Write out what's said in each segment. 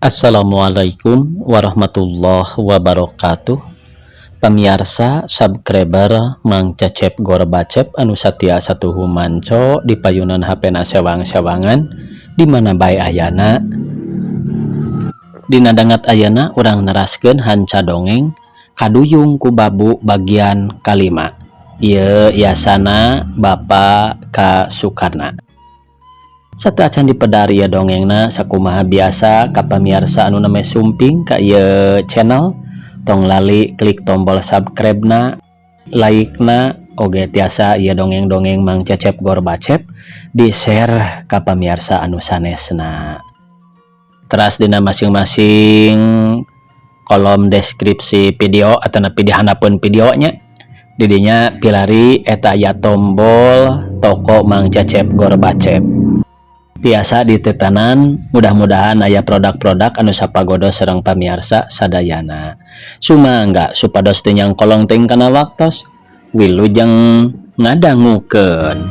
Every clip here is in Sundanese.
Assalamualaikum warahmatullahi wabarakatuh. Pamirsa subscriber Mang Cecep Gorbacep anu satia satuhu manco di payunan HP-na sewang-sewangan di mana bae ayana. Dina dangat ayana urang neraskeun hanca dongeng Kaduyung ku Babu bagian kalima. Ieu yasana Bapak Ka Sukarna. Sateuacan dipedari ya dongengna sakumaha biasa ka pamirsa anu name sumping ka ieu channel tong lali klik tombol subscribe-na, like-na, oge tiasa ieu dongeng-dongeng Mang Cecep Gorbacep di share ka pamirsa anu sanesna. Teras dina masing-masing kolom deskripsi video atau di handapun videonya didinya pilari eta aya tombol toko Mang Cecep Gorbacep. Biasa ditetanan mudah-mudahan aya produk-produk anu sapagodo sareng pamirsa sadayana. Sumangga supados teu nyangkolong teuing kana waktos wilujeng ngadangukeun.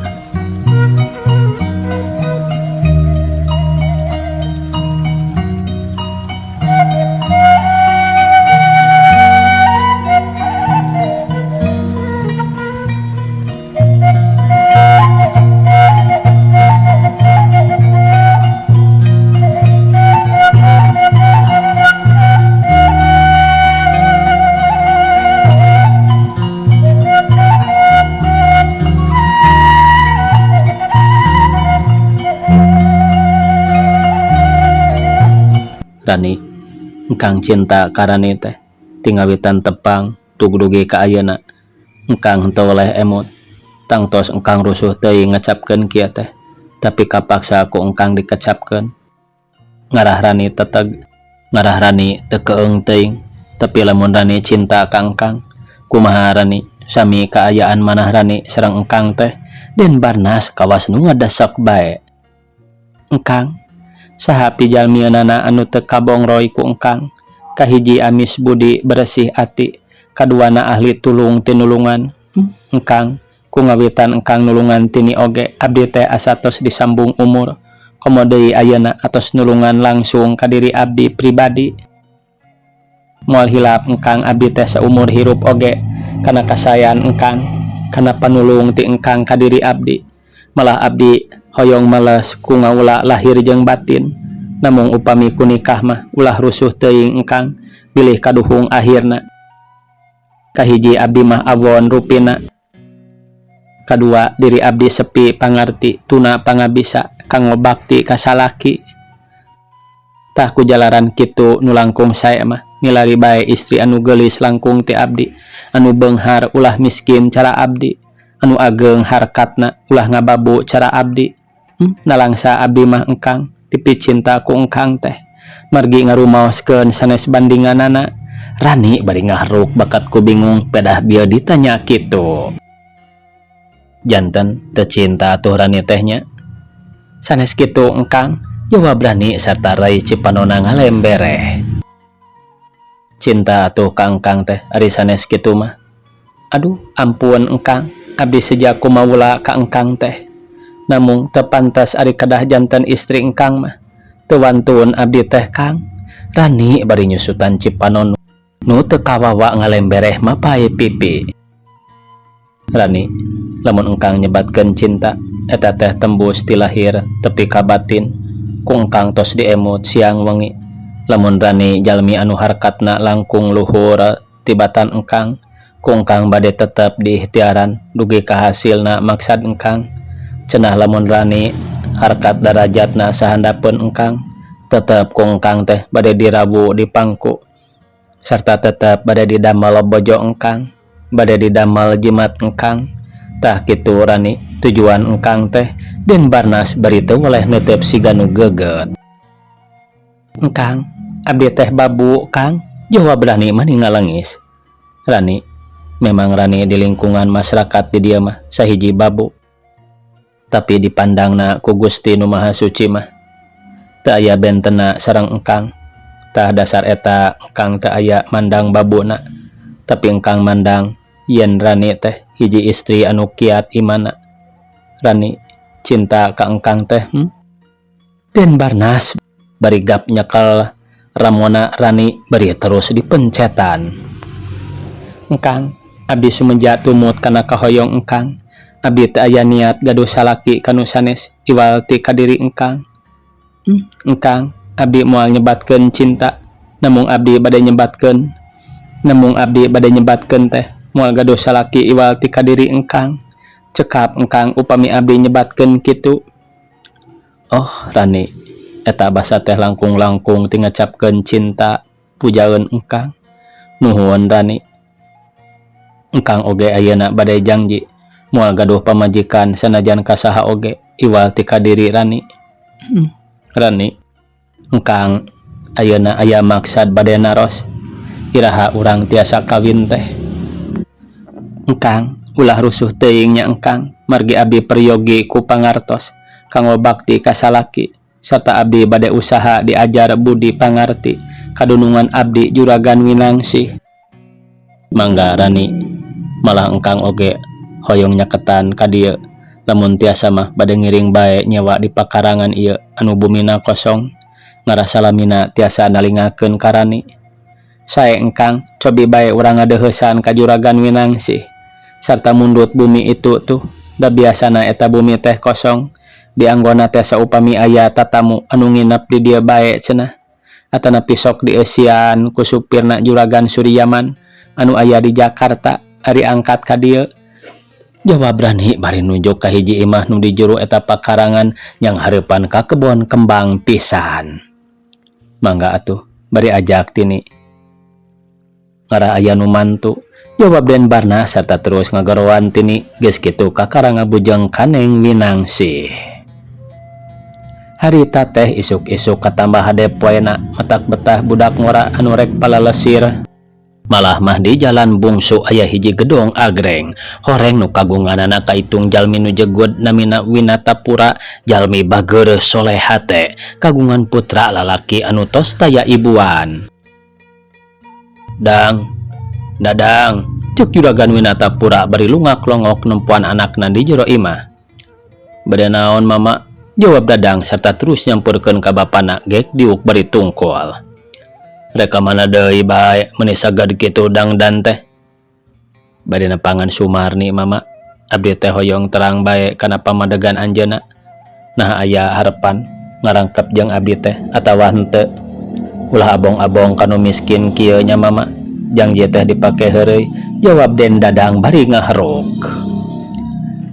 Rani, engkang cinta karani teh tingawitan tepang tugdugi ka ayeuna engkang henteu oleh emot tangtos engkang rusuh teuing ngecapkeun kieu teh tapi kapaksa ku engkang dikecapkeun ngarah Rani teteg ngarah Rani teu keung teuing tapi lamun Rani cinta ka engkang kumaha Rani sami kaayaan manah Rani sareng engkang teh den barnas kawas nu ngadesek bae engkang saha pijalmianana anu teu kabongroy ku engkang kahiji amis budi bersih ati kaduana ahli tulung tinulungan engkang ku ngawitan engkang nulungan tini oge abdi teh asatos disambung umur komo deui ayeuna atos nulungan langsung ka diri abdi pribadi moal hilap engkang abdi teh saumur hirup oge kana kasayan engkang kana panulung ti engkang ka diri abdi malah abdi hoyong males ku ngaula lahir jeung batin namung upami ku nikah mah ulah rusuh teuing engkang bilih kaduhung akhirna kahiji abdi mah awon rupina kadua diri abdi sepi pangarti tuna pangabisa kanggo bakti ka salaki tah ku jalaran kitu nu langkung sae mah milari bae istri anu geulis langkung ti abdi anu beunghar ulah miskin cara abdi anu ageng harkatna ulah ngababu cara abdi nalangsa abdi mah engkang tipi cinta ku engkang teh margi ngarumaoskeun sanes bandinganana Rani bari ngahruk bakat ku bingung pedah bieu ditanya kitu janten teu cinta atuh Rani tehnya sanes kitu engkang jawab Rani sarta rai cipanona ngalembereh cinta atuh ka engkang teh ari sanes kitu mah aduh ampun engkang abdi sejak kumaula ka engkang teh namung teu pantas ari kedah janten istri engkang mah teu wantun abdi teh Kang Rani bari nyusutan cipanon nu teu kawawa ngalembereh mah pae pipi Rani lamun engkang nyebatkeun cinta eta teh tembus ti lahir tepi ka batin ku engkang tos diemut siang wengi lamun Rani jalmi anu harkatna langkung luhur tibatan engkang ku engkang bade tetep diikhtiaran dugi ka hasilna maksad engkang cenah lamun Rani harkat darajatna sahandapun engkang tetep ku engkang teh bade dirabu di pangku sarta tetep bade didamel bojo engkang bade didamel jimat engkang tah kitu Rani tujuan engkang teh den barnas bari teu oleh neuteup siga nu geugeut engkang abdi teh babu Kang jawab Rani mah ngalengis Rani memang Rani di lingkungan masyarakat di dieu mah sahiji babu tapi dipandangna ku Gusti Nu Maha Suci mah teu aya bentena sareng engkang tah dasar eta engkang teu aya mandang babuna tapi engkang mandang yen Rani teh hiji istri anu kiat imana Rani cinta ka engkang teh Den Barnas bari gap nyekel Ramona Rani beri terus dipencetan. Engkang, abdi sumenja tumut kana kahoyong engkang. Abdi teu aya niat gaduh salaki kanu sanes iwal ti kadiri engkang. Engkang, abdi moal nyebatkeun cinta, namung abdi bade nyebatkeun teh moal gaduh salaki iwal ti kadiri engkang. Cekap engkang upami abdi nyebatkeun kitu. Oh Rani, eta basa teh langkung-langkung ti ngacapkeun cinta, pujaeun engkang. Nuhun Rani. Engkang oge ayeuna bade janji moal gaduh pamajikan sanajan kasaha oge iwal ti kadiri Rani. Rani, engkang ayeuna aya maksad bade naros iraha urang tiasa kawin teh. Engkang ulah rusuh teuing nya engkang, margi abdi peryogi ku pangartos kanggo bakti ka salaki sarta abdi bade usaha diajar budi pangarti kadunungan abdi Juragan Winangsih. Mangga Rani, malah engkang oge hoyong nyaketan ka dieu lamun tiasa mah bade ngiring bae nyewa di pakarangan ieu anu bumina kosong ngarasa lamina tiasa nalingakeun ka Rani. Sae engkang cobi bae urang ngadeuheusan ka Juragan Winangsih sarta mundut bumi itu tuh da biasana eta bumi teh kosong dianggona teh saupami aya tatamu anu nginep di dieu bae cenah atanapi sok dieusian ku supirna Juragan Suryaman anu aya di Jakarta ari angkat ka dieu. Jawab Rani bari nunjuk ka hiji imah nu di juru eta pakarangan yang hareupan ka kebon kembang pisan. Mangga atuh bari ajak tini. Ngarah aya nu mantu. Jawab Den Barnas sarta terus ngagorowan tini geus kitu ka karangabujeng Kaneng Winangsih. Harita teh isuk-isuk katambah hadep poena matak betah budak ngora anu rek palalesir. Malah mah di jalan bungsu aya hiji gedong agreng horeng nu kagunganana kaitung jalmi nu jegut namina Winatapura, jalmi bageureus soleh hate kagungan putra lalaki anu tos taya ibuan. Dadang, cek Juragan Winatapura bari lungak-longok nempuan anakna di jero imah. Bade naon mama? Jawab Dadang sarta terus nyampurkeun ka bapana gek diuk bari tungkul. Reka mana deui bae meuni saged kitu dangdan teh. Bade nepangan Sumarni mama, abdi teh hoyong terang bae kana pamadegan anjeunna. Nah aya harepan ngarangkep jeung abdi teh atawa henteu. Ulah abong-abong kanu miskin kieu nya mama, janji teh dipake heureuy. Jawab Den Dadang bari ngaheruk.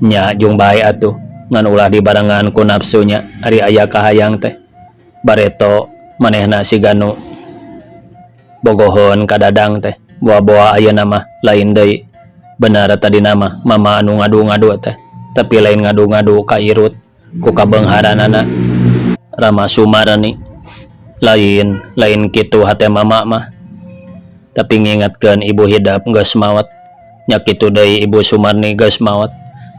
Nya jung bae atuh, ngan ulah dibarengan ku nafsunya ari aya kahayang teh. Bareto manehna si Ganu bogohon ka Dadang teh, boa-boa ayeuna mah lain deui. Bener tadi nama mama anu ngadu-ngadu teh, tapi lain ngadu-ngadu ka Irut ku kabeungharanana Rama Sumarni. Lain kitu hate mama mah. Tapi ngingetkeun ibu hidap geus maot, nya kitu deui ibu Sumarni geus maot.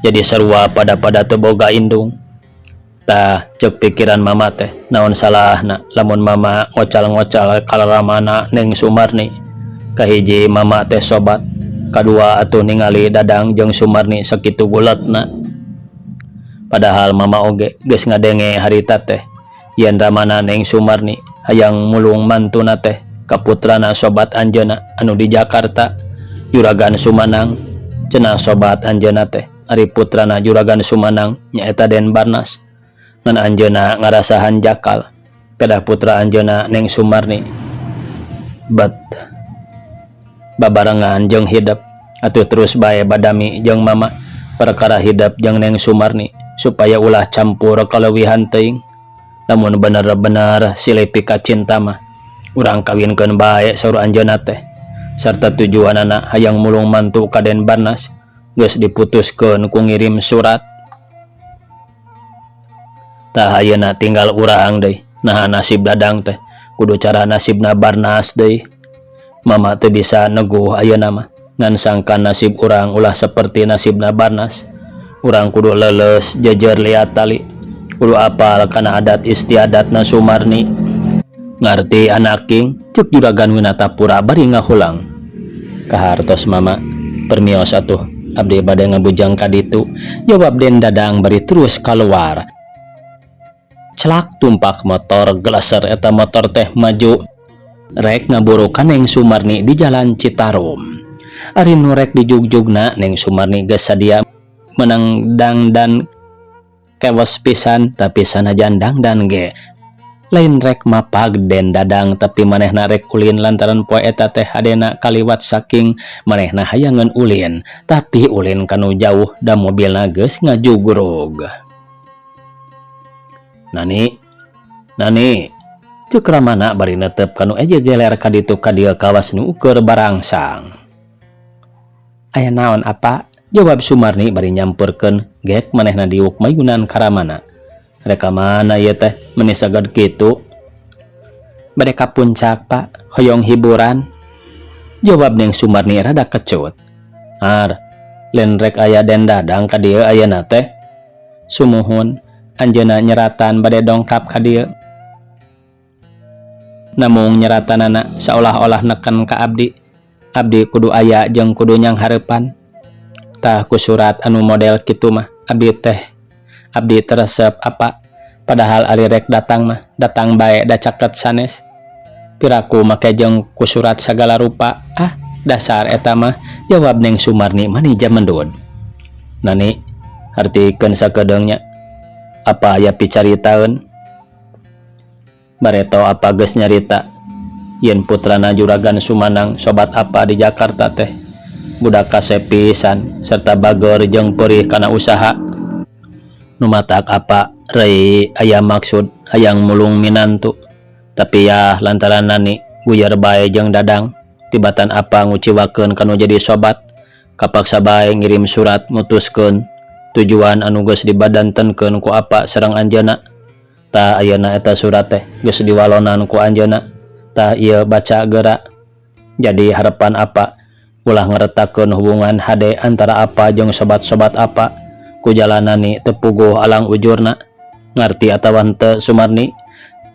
Jadi sarua pada teu boga indung. Tah cek pikiran mama teh, naon salahna lamun mama ngocal-ngocal kalaramana Neng Sumarni. Kahiji mama teh sobat, kadua atuh ningali Dadang jeung Sumarni sakitu guletna. Padahal mama oge geus ngadenge harita teh yen ramana Neng Sumarni hayang mulung mantuna teh ka putrana sobat anjeunna anu di Jakarta, Juragan Sumanang. Cenah sobat anjeunna teh ari putrana Juragan Sumanang nyaeta Den Barnas. Ngan anjeunna ngarasahan jakal kedah putra anjeunna Neng Sumarni. Babarengan jeung hidep atuh terus bae badami jeung mama perkara hidep jeung Neng Sumarni supaya ulah campur kaleuwihan teuing. Lamun bener-bener silih pika cinta mah urang kawinkeun bae saur anjeunna teh sarta tujuanana hayang mulung mantu ka Den Barnas geus diputuskeun ku ngirim surat. Tah ayeuna tinggal urang deui naha nasib Dadang teh kudu cara nasibna Barnas deui. Mama teu bisa neguh ayeuna mah ngan sangkan nasib urang ulah saperti nasibna Barnas. Urang kudu leuleus jejer liat tali, kudu apal kana adat istiadatna Sumarni. Ngarti anak king, cek Juragan Winatapura bari ngahulang. Kahartos mama, permios atuh abdi bade ngabujang ka ditu. Jawab Den Dadang bari terus kaluar. Celak tumpak motor geleser eta motor teh maju rek ngaburukan Neng Sumarni di Jalan Citarum. Ari nu rek dijugjugna Neng Sumarni geus sadia menang dangdan kewas pisan, tapi sanajan dangdan ge lain rek mapag den dadang, tapi manehna rek ulin lantaran poe eta teh hadena kaliwat saking manehna hayangan ulin, tapi ulin kanu jauh da mobilna geus ngajugrug. Nani ceuk ramana bari netep kanu eje geler ka ditu ka dieu kawas nu keur barangsang. Aya naon apa? Jawab Sumarni bari nyamperkeun gek manehna diuk mayunan ka ramana. Reka mana ieu teh meuni saged kitu? Bade ka puncak Pak, hoyong hiburan. Jawab Neng Sumarni rada kecut. Ar, len rek aya den dadang ka dieu ayeuna teh. Sumuhun, anjeunna nyeratan bade dongkap ka dieu. Namung nyeratanana saolah-olah neken ka abdi. Abdi kudu aya jeung kudu nyang hareupan. Tah ku surat anu model kitu mah abdi teresep apa, padahal ari rek datang mah datang bae da caket sanes. Piraku make jeung ku surat sagala rupa. Dasar eta mah, jawab Neng Sumarni manija mendud. Nani hartikeun sakedeungnya. Apa aya picaritaeun? Bareto apa geus nyarita yen putrana Juragan Sumanang sobat apa di Jakarta teh budak kasepisan serta bageur jeung peurih kana usaha. Numatak apa rei aya maksud hayang mulung minantu, tapi ya lantaran nani guyar bae jeung dadang tibatan apa nguciwakeun kanu jadi sobat, kapaksa bae ngirim surat mutuskeun tujuan anu geus dibadantenkeun ku apa sareng anjeunna. Tah ayeuna eta surat teh geus diwalonan ku anjeunna, tah ieu baca geura. Jadi harapan apa ulah ngeretakeun hubungan hade antara apa jeung sobat-sobat apa ku jalanani teu puguh alang ujurna. Ngarti atawa henteu Sumarni?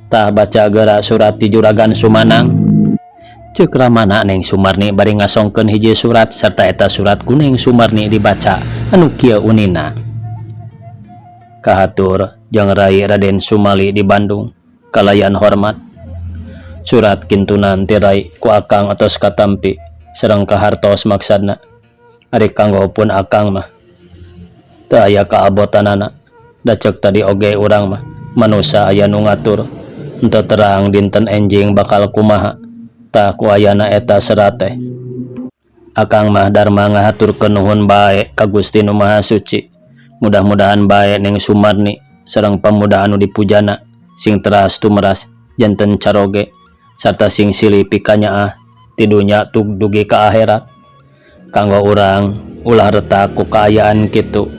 Tah baca geura surat ti Juragan Sumanang. Ceuk ramana Neng Sumarni bari ngasongkeun hiji surat sarta eta surat ku Neng Sumarni dibaca anu kieu unina. Kahatur jeung Rai Raden Sumali di Bandung, kalayan hormat. Surat kintunan ti Rai ku Akang atos katampi sareng kahartos maksadna. Ari kanggo pun Akang mah teu aya kaabotanana. Da ceuk tadi oge urang mah manusa aya nu ngatur, henteu terang dinten enjing bakal kumaha. Tah ku ayana eta serat teh Akang mah darma ngahaturkeun nuhun bae ka Gusti Nu Maha Suci. Mudah-mudahan bae Neng Sumarni sareng pamuda anu dipujana sing teras tumeras janten caroge sarta sing silih pikanyaah ti dunya tug dugi ka akhirat. Kanggo urang ulah retak ku kaayaan kitu,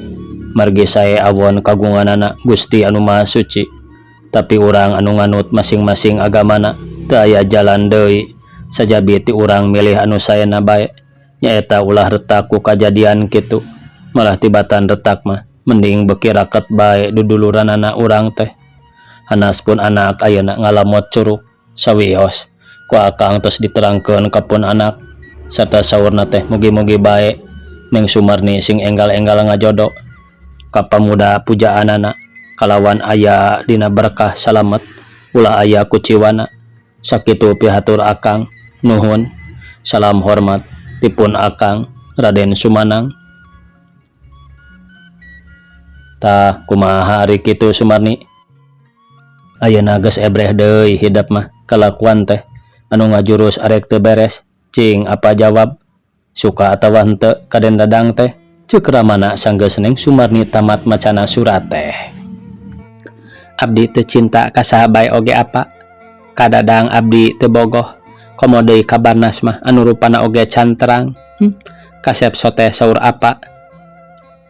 margi sae awon kagunganana Gusti Anu Maha Suci, tapi urang anu nganut masing-masing agamana teu aya jalan deui sajabi ti urang milih anu saena bae. Nyaeta ulah retak ku kajadian kitu, malah tibatan retak mah mending beki raket bae duduluranana urang teh. Hanas pun anak ayeuna ngalamot curug sawios ku Akang tos diterangkeun ka pun anak sarta saurna teh mugi-mugi bae Neng Sumarni sing enggal-enggal ngajodo ka pamuda pujaanana kalawan aya dina berkah salamet ulah aya kuciwana. Sakitu pihatur Akang, nuhun. Salam hormat tipun Akang Raden Sumanang. Tah kumaha ari kitu Sumarni? Ayeuna geus ebreh deui hidap mah, kalakuan teh anu ngajurus arek teu beres. Cing apa jawab? Suka atawa henteu ka den dadang teh? Ceuk ramana sanggeus Neng Sumarni tamat macana surat teh. Abdi teu cinta ka saha bae oge apa? Ka dadang abdi teu bogoh. Komo deui ka Barnas mah anu rupana oge can terang. Kasep soteh saur apa?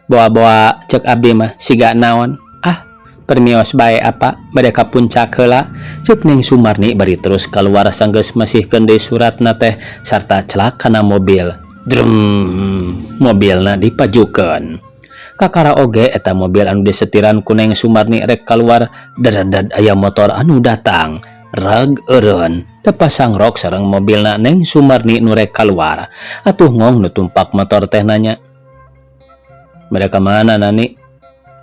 Boa-boa cek abdi mah siga naon? Permios bae apa bade ka puncak heula, ceuk Neng Sumarni bari terus kaluar sanggeus masihkeun deui suratna teh sarta celak kana mobil. Drum, mobilna dipajukeun. Kakara oge eta mobil anu disetiran ku Neng Sumarni rek kaluar dadad aya motor anu datang. Rag eureun da pasang rok sareng mobilna Neng Sumarni nu rek kaluar. Atuh ngong nu tumpak motor teh nanya. Mereka mana nani?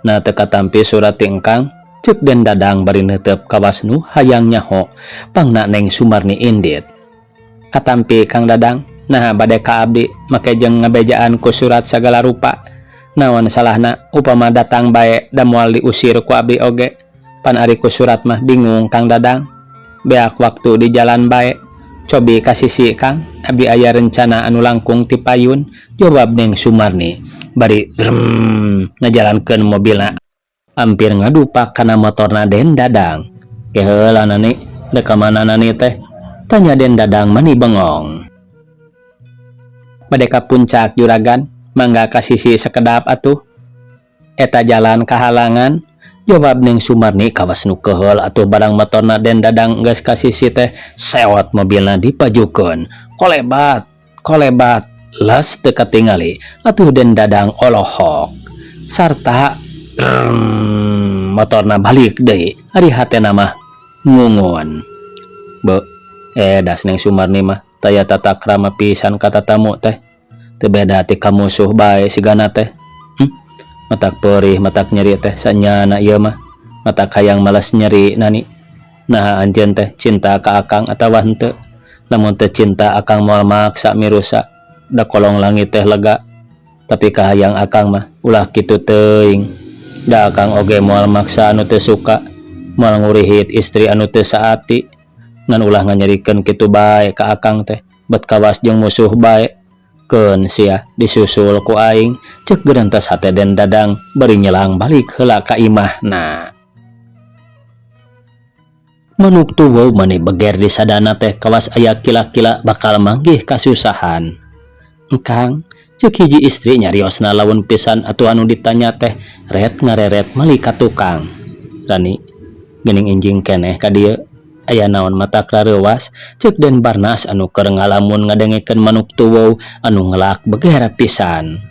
Na teu katampi surat ti engkang, ceuk den dadang bari neuteup kawas nu hayang nyaho pangna Neng Sumarni indit. katampi Kang Dadang. Nah bade ka abdi make jeung ngabejaan ku surat sagala rupa. Naon salahna upama datang bae da moal diusir ku abdi oge. Pan ari ku surat mah bingung Kang Dadang. Beak waktu di jalan bae. Cobi kasisi Kang, abdi aya rencana anu langkung ti payun. Jawab Neng Sumarni bari ngajalankeun mobilna. Hampir ngadupak kana motorna Den Dadang. Keheula nani da ka mana nani teh? Tanya Den Dadang mani bengong. Bade ka puncak juragan, mangga kasisi sakedap atuh. Eta jalan kahalangan. Jawab Neng Sumarni kawas nu keheul atuh barang motorna Den Dadang geus kasisi teh sewot mobilna dipajukeun. Kolebat las teu katingali atuh Den Dadang olohok. Sarta motorna balik deui. Ari hatena mah ngungun. Das Neng Sumarni mah taya tata krama pisan kata tamu teh. Teu beda ti ka musuh bae sigana teh. Matak perih matak nyeri teh sanyana ieu mah. Matak hayang malas nyeri nani. Nah anjeun teh cinta ka akang atawa henteu. Lamun teu cinta akang moal maksa mirusa. Da kolong langit teh lega. Tapi kahayang akang mah ulah kitu teuing. Da akang oge moal maksa anu teu suka. Moal ngurihit istri anu teu saati. Ngan ulah nganyerikeun kitu bae ka akang teh. Bet kawas jeung musuh bae. Keun sia disusul ku aing, cek gerentas hate Den Dadang bari nyelang balik heula ka imahna. Manuk tuweuh mani beger di sadana teh kawas aya kila-kila bakal manggih kasusahan. Engkang, cek hiji istri nyariosna lamun pisan atuh anu ditanya teh ret ngareret meuli ka tukang. Rani, geuning injing keneh ka dieu. Aya naon matak rareuwas cek Den Barnas anu keur ngalamun ngadengekeun manuk tuweuh anu ngelak beger pisan.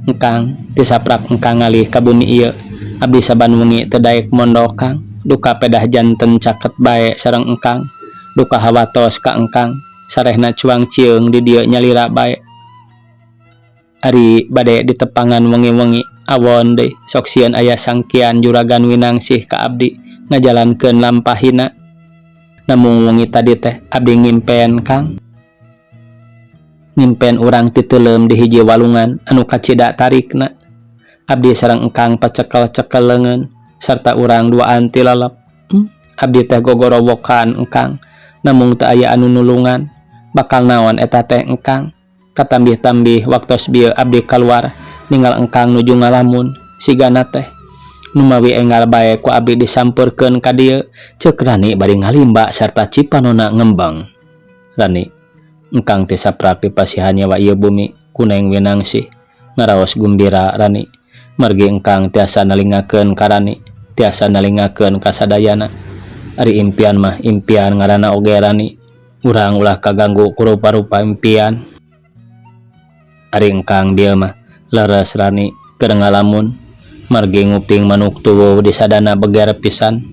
Engkang teu saprak engkang ngalih ka bumi ieu. Abdi saban wengi teu daek mondok Kang. Duka pedah janten caket bae sareng engkang. Duka hawatos ka engkang. Sarehna cuang cieung di dieu nyalira bae. Ari bade ditepangan wengi-wengi awon deui sok sieun aya sangkian juragan Winangsih ka abdi ngajalankeun lampahina. Namun wengi tadi teh abdi ngimpen Kang. Ngimpen urang ti teuleum di hiji walungan anu kacida tarikna. Abdi sareng engkang pacekel-cekel leungeun sarta urang duaan ti lalap. Abdi teh gogorowokan engkang. Namun teu aya anu nulungan. Bakal naon eta teh engkang? Katambih-tambih waktos bieu abdi kaluar ninggal engkang nuju ngalamun sigana teh. Numawi enggal bae ku abdi disampeurkeun ka dieu ceuk Rani bari ngalimba sarta cipanona ngembang. Rani, engkang teh saprak dipasihan nyawa ieu bumi ku Neng Winangsih. Ngaraos gumbira Rani, margi engkang tiasa nalingakeun ka Rani, tiasa nalingakeun ka sadayana. Ari impian mah impian ngaranna oge Rani. Urang ulah kaganggu ku rupa-rupa impian. Ari engkang dieu mah leres Rani keur ngalamun. Margi nguping manuk tuweuh di sadana beger pisan.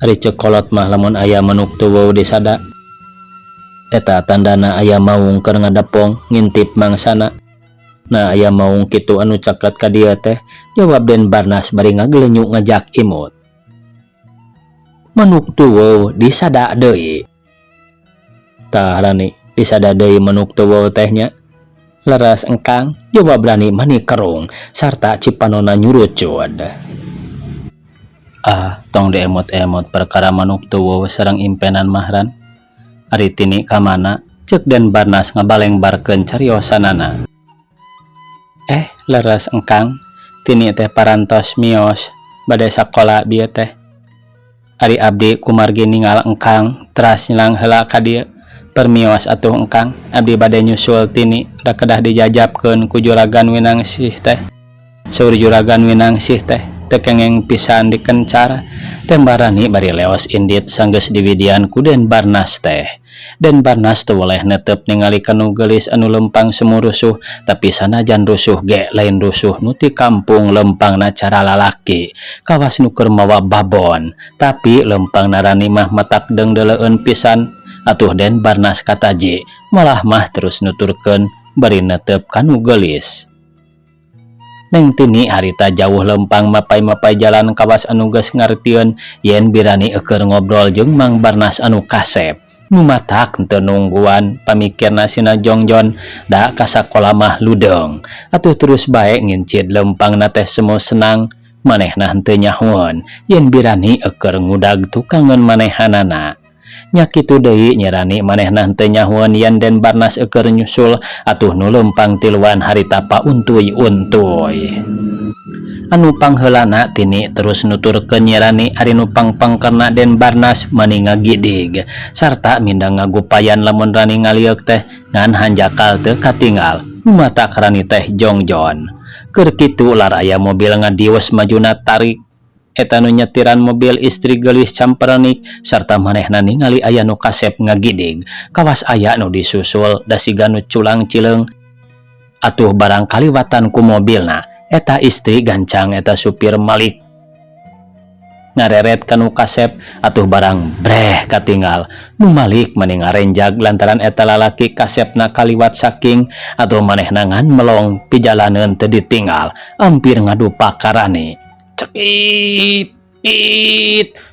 Ari cekolot mah lamun aya manuk tuweuh di sada. Eta tandana aya maung keur ngadepong ngintip mangsana. Nah aya maung kitu anu caket ka dieu teh. Jawab Den Barnas bari ngagelenyuk ngajak imut. Manuk tuweuh di sada deui. Tah Rani di sada deui manuk tuweuh teh nya. Leres engkang, jawab Rani mani kerung sarta cipanona nyurucud. Tong diemot-emot perkara manuk tuweuh sareng impenan mahran. Ari tini ka mana? Cek Den Barnas ngabalengbarkeun cariosanana. Leres engkang, tini teh parantos mios bade sakola bieu teh. Ari abdi kumargi ninggal engkang teras nyelang heula ka dieu. Permios atuh engkang, abdi bade nyusul tini da kedah dijajabkeun ku juragan Winangsih teh. Saur juragan Winangsih teh teu kengeng pisan dikencar. Tembah Rani bari leos indit sanggeus diwidian ku Den Barnas teh. Den Barnas teu woleh netep ningali kanu geulis anu lempang semu rusuh, tapi sanajan rusuh ge lain rusuh nu ti kampung lempangna cara lalaki. Kawas nu keur mawa babon, tapi lempangna Rani mah matak deungdeuleun pisan. Atuh Den Barnas kataji malah mah terus nuturkeun bari netep kanu geulis. Neng tini harita jauh lempang mapai-mapai jalan kawas anu geus ngartieun yen Birani eukeur ngobrol jeung Mang Barnas anu kasep. numatak teu nungguan pamikirna sina Jongjon da ka sakola mah ludeng atuh terus bae ngincid lempangna teh semua senang manehna henteu nyahoan yen birani eker ngudag tukangan manehanana. Nya kitu deui nyerani manehna henteu nyahoan yen Den Barnas eker nyusul atuh nu lempang tiluan harita pauntuy-untuy. Anu pangheulana tini terus nuturkeun nyerani ari nu pangpangkerna Den Barnas meuni ngagidig sarta minda ngagupayan lamun rani ngaliuk teh ngan hanjakal teu katinggal mata karani teh Jongjon. Keur kitu lar aya mobil ngadius majuna tarik eta nu nyetiran mobil istri geulis camperenik sarta manehna ningali aya nu kasep ngagidig kawas aya nu disusul da siga nu culang cileung atuh barang kaliwatan ku mobilna eta istri gancang eta supir Malik ngareret kanu kasep atuh barang breh katinggal nu Malik mending ngarenjag lantaran eta lalaki kasepna kaliwat saking atuh manehna ngan melong pijalaneun teu ditinggal ampir ngadupak karani cekit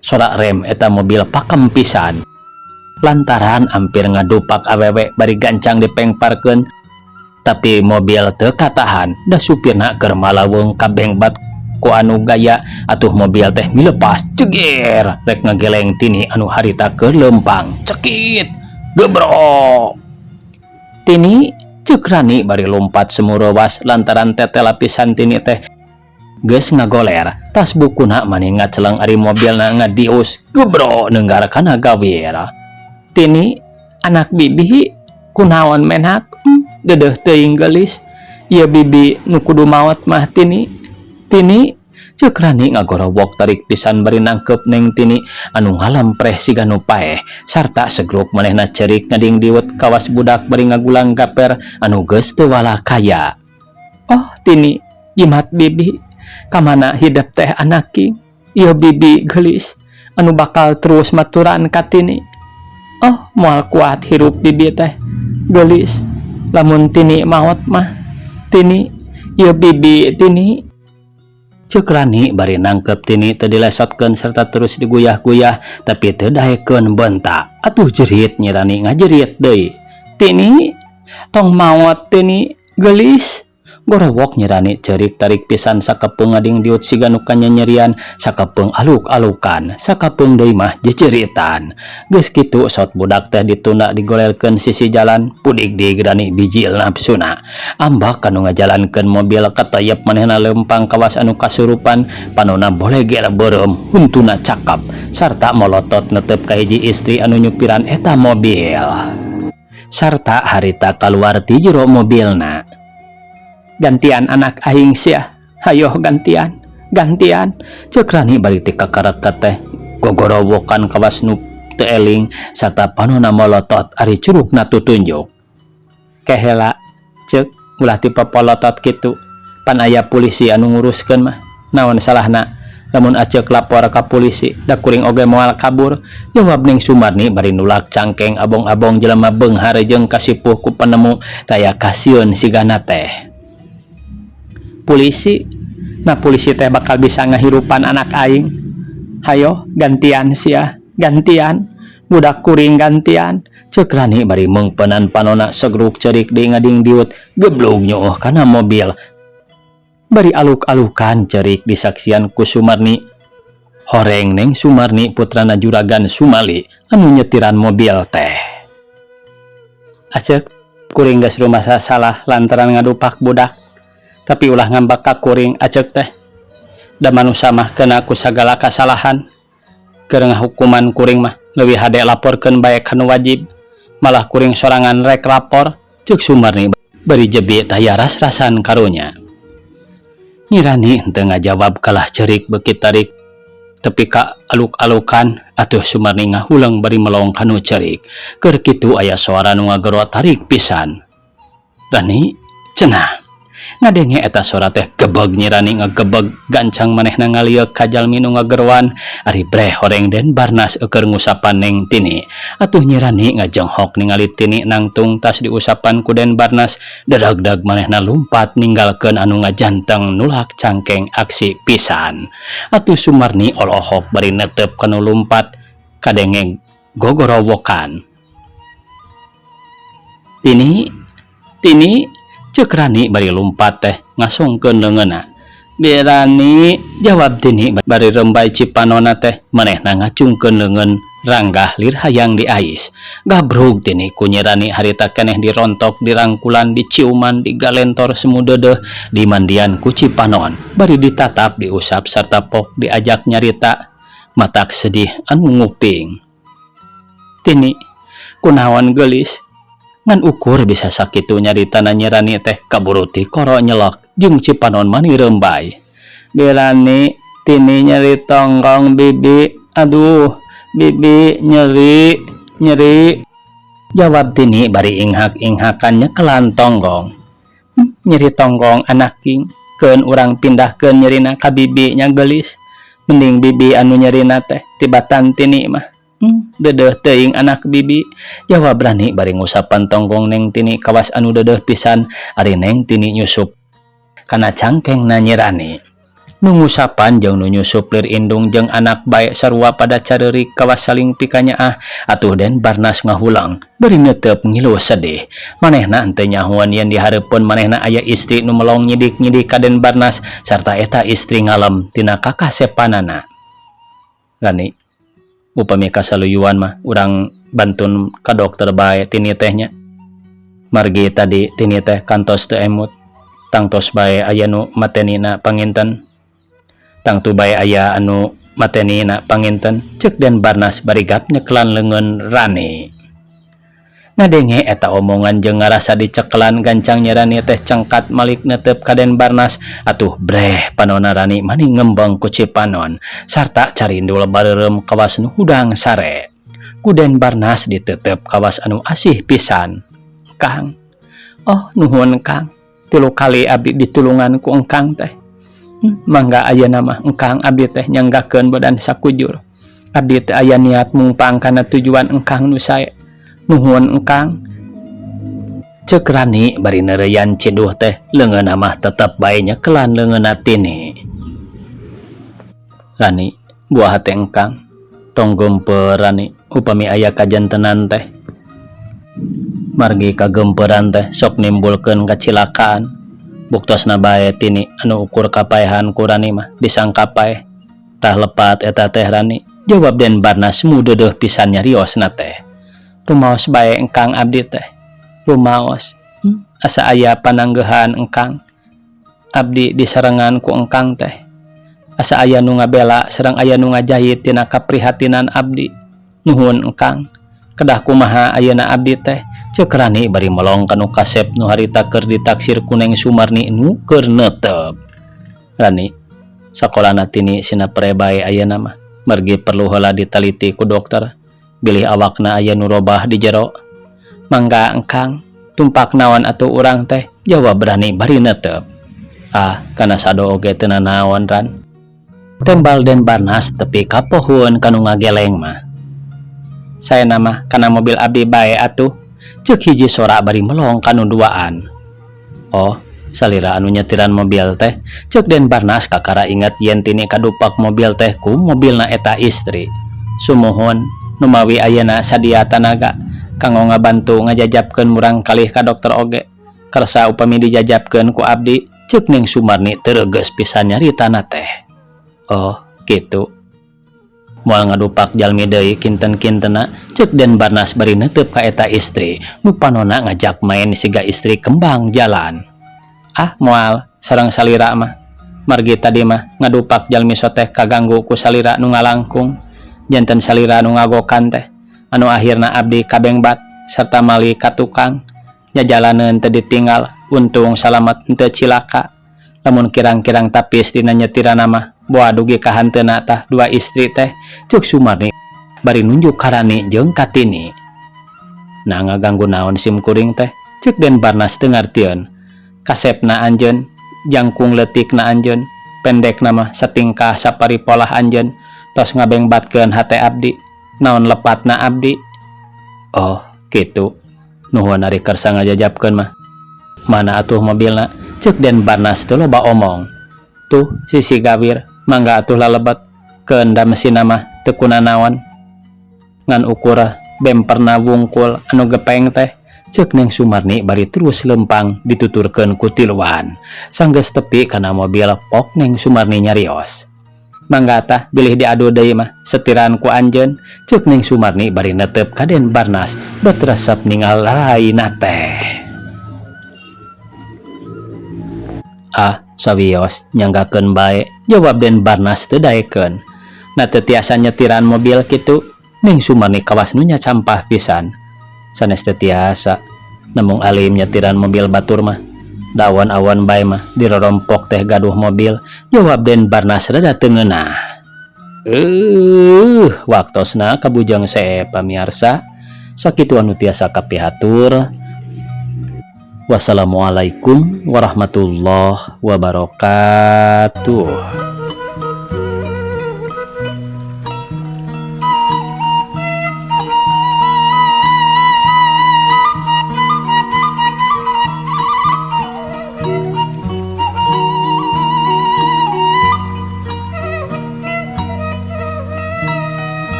sorak rem eta mobil pakem pisan lantaran ampir ngadupak awewe bari gancang dipengparkeun tapi mobil teu katahan da supirna keur malaweng kabengbat ku anu gaya atuh mobil teh milepas ceger rek ngageleng tini anu harita keur lempang cekit gebrok tini ceuk rani bari lompat semurawas lantaran tete lapisan tini teh geus ngagoler tas bukuna mani ngaceleng ari mobilna ngadius gebrok neunggar kana gawir tini anak bibi kunaon menak dedeh teuing geulis ieu bibi nu kudu maot mah tini ceuk rani ngagorowok tarik pisan bari nangkep neng tini anu ngalempreh siga nu paeh sarta segruk manehna cerik ngading diwet kawas budak bari ngagulang gaper anu geus teu walakaya. Oh tini jimat bibi kamana hidup teh anaki ieu bibi geulis anu bakal terus maturan ka tini. Oh moal kuat hirup bibi teh geulis lamun tini maot mah tini ieu bibi tini ceuk rani bari nangkep tini teu dilesotkeun serta terus diguyah-guyah tapi teu daekeun bentak atuh jerit nyirani ngajerit deui tini tong maot tini geulis gorowok nyirani cerik tarik pisan sakepeung ngading diut siga nu kanyanyerian sakepeung aluk-alukan sakepeung deui mah jejeritan geus kitu sot budak teh ditunda digolelkeun sisi jalan pudik digrani biji nafsuna ambak kanu ngajalankeun mobil katayep manehna lempang kawas anu kasurupan panonna boleger beureum huntuna cakap sarta molotot netep ka hiji istri anu nyupiran eta mobil sarta harita kaluar ti jero mobilna. Gantian anak aing sia hayo gantian ceuk rani bari ti kakareket teh gogorowokan kawas nu teu eling sarta panonna molotot ari curugna tutunjuk kehela ceuk ulah ti popolotot kitu pan aya polisi anu nguruskeun mah naon salahna lamun aceuk lapor ka polisi da kuring oge moal kabur jawab ning Sumarni bari nulak cangkeng abong-abong jelema beunghar jeung kasipuh ku penemu taya kasieun sigana teh polisi teh bakal bisa ngahirupan anak aing hayo gantian sia gantian budak kuring gantian ceuk rani bari meungpeunan panonna segruk cerik deui ngading diut geblog nyeuh kana mobil bari aluk-alukan cerik disaksian ku Sumarni horeng neng Sumarni putrana Juragan Sumali anu nyetiran mobil teh aceuk kuring geus rumasa salah lantaran ngadupak budak tapi ulah ngambak ka kuring aceuk teh da manusia mah kena ku sagala kasalahan keur ngahukuman kuring mah leuwih hade laporkeun bae kanu wajib malah kuring sorangan rek lapor ceuk Sumarni bari jebi taya ras-rasan karunya nyirani henteu ngajawab kalah cerik beuki tarik tepi ka aluk-alukan atuh Sumarni ngahuleung bari melong kanu cerik keur kitu aya suara nu ngagero tarik pisan Rani cenah ngadenge eta suara teh gebeg nyirani ngagebeg gancang manehna ngalieu ka jalmi nu ngagerowan ari breh horeng Den Barnas eukeur ngusapan neng tini atuh nyirani ngajenghok ningali tini nangtung tas diusapan ku Den Barnas deragdag manehna lumpat ninggalkeun anu ngajanteng nulak cangkeng aksi pisan atuh Sumarni olohok bari netep kanu lumpat kadenge gogorowokan Tini cek Rani bari lumpat teh ngasongkeun leungeunna. Berani jawab Tini bari rembay Cipanonna teh manehna ngacungkeun leungeun ranggah lir hayang diais. Gabrug Tini ku Nyi Rani harita keneh dirontok, dirangkulan, diciuman, digalentor semu deudeuh, dimandian ku Cipanon, bari ditatap, diusap sarta pok diajak nyarita matak sedih anu nguping. Tini kunaon geulis ngan ukur bisa sakitu nyaritana Nyi Rani teh kaburu ti koro nyelok jeung Cipanon mani rembay. Berani Tini nyeri tonggong bibi, aduh bibi nyeri. Jawab Tini bari inghak-inghakan nyekelan tonggong. Nyeri tonggong anak king, keun urang pindahkeun nyerina ka bibi nya geulis. Mending bibi anu nyerina teh tibatan Tini mah. Deudeuh teuing anak bibi, jawab Rani bari ngusapan tonggong Neng Tini kawas anu deudeuh pisan. Ari Neng Tini nyusup kana cangkengna Nyi Rani. Nu ngusapan jeung nu nyusup lir indung jeung anak bae sarua pada careurik kawas saling pikanyaah. Atuh Den Barnas ngahulang bari neuteup ngilu sedih. Manehna henteu nyahoan yen dihareupeun manehna aya istri nu melong nyidik-nyidik ka Den Barnas sarta eta istri ngalem tina kakasepanana. Rani upami kasaluyuan mah urang bantun ka dokter bae Tini tehnya. Margi tadi Tini teh kantos teu emut, tangtos bae aya nu matenina panginten. Tangtu bae aya anu matenina panginten, cek Den Barnas barigap nyekelan leungeun Rani. Ngadenge eta omongan jeung ngarasa dicekelan gancang Nyi Rani teh cengkat malik neuteup ka Den Barnas. Atuh breh panonna Rani mani ngembeng ku Cipanon sarta carindul bareureum kawas nu hudang sare. Ku Den Barnas diteuteup kawas anu asih pisan. Kang, oh nuhun Kang, 3 kali abdi ditulungan ku engkang teh. Mangga ayeuna mah engkang abdi teh nyanggakeun badan sakujur. Abdi teh aya niat mungpang kana tujuan engkang nu sae. Nuhun engkang. Cek Rani bari neureyan ciduh teh leungeunna mah tetep bae nyekelan leungeunna Tini. Rani buah hate engkang tong geumpeur Rani upami aya kajantenan teh. Margi kageumpeuran teh sok nimbulkeun kacilakaan. Buktosna bae Tini anu ukur kapaehan ku Rani mah disangka paeh. Tah lepat eta teh Rani, jawab Den Barnas mu deudeuh pisan nyariosna teh. Rumaos bae engkang abdi teh. Rumaos. Asa aya pananggehan engkang. Abdi disarengan ku engkang teh. Asa aya nu ngabela sareng aya nu ngajahit tina kaprihatinan abdi. Nuhun engkang. Kedah kumaha ayeuna abdi teh. Cek Rani bari melong kanu kasep nu harita keur ditaksir ku Neng Sumarni nu keur neuteup. Rani sakolana Tini sina prebae ayeuna mah margi perlu heula ditaliti ku dokter. Bilih awakna aya nu robah di jero. Mangga engkang, tumpak naon atuh urang teh, jawab Rani bari neuteup. Ah, kana sado oge teu naon Ran. Tembal Den Barnas tepi ka pohon kanu ngageleng mah. Saena mah kana mobil abdi bae atuh, cek hiji sora bari melong kanu duaan. Oh, salira anu nyetiran mobil teh, cek Den Barnas kakara inget yen Tini kadupak mobil teh ku mobilna eta istri. Sumuhun numawi ayeuna sadia tanaga kanggo ngabantu ngajajabkeun murang kalih ka dokter oge. Karsa upami dijajabkeun ku abdi, cek Neng Sumarni teu pisan nyaritana teh. Oh, kitu. Moal ngadupak jalmi deui kinten-kintena, cek Den Barnas bari neuteup ka eta istri nu panonna ngajak main siga istri kembang jalan. Ah, moal sareng salira mah. Margi tadi mah ngadupak jalmi soteh kaganggu ku salira nu ngalangkung. Janten salira nu ngagokan teh anu akhirna abdi kabengbat sarta mali ka tukang nyajalaneun teu ditinggal. Untung salamet henteu cilaka. Lamun kirang-kirang tapis dina nyetirana mah boa dugi ka hanteuna tah 2 istri teh, cek Sumarni bari nunjuk ka Rani jeung ka Tini. Nah ngaganggu naon sim kuring teh, cek Den Barnas teu ngartieun. Kasepna anjeun, jangkung leutikna anjeun, pendekna mah satingkah sapari polah anjeun, tos ngabengbatkeun hate abdi. Naon lepatna abdi? Oh, kitu. Nuhun ari kersa ngajajabkeun mah. Mana atuh mobilna? Cek Den Barnas teu loba omong. Tuh sisi gawir, mangga atuh lalebet. Keunda mesinna mah teu kuna naon. Ngan ukur bemperna wungkul anu gepeng teh, Ceuk Neng Sumarni bari terus lempang dituturkeun ku tiluan. Sanggeus tepi kana mobil pok Neng Sumarni nyarios. Mangga tah bilih diadu deui mah setiran ku anjeun, ceuk Neng Sumarni bari netep ka Den Barnas bet resep ningal raina teh. Ah, sawios nyanggakeun bae, jawab Den Barnas teu daekeun. Na teu tiasa nyetiran mobil kitu, Neng Sumarni kawas nu nya campah pisan. Sanes teu tiasa, namung alim nyetiran mobil batur mah. Dawan-awan bae mah dirorompok teh gaduh mobil, jawab Den Barnas rada teu ngeunah. Waktosna kabujang sae pamiarsa, sakitu anu tiasa kapihatur. Wassalamualaikum warahmatullahi wabarakatuh.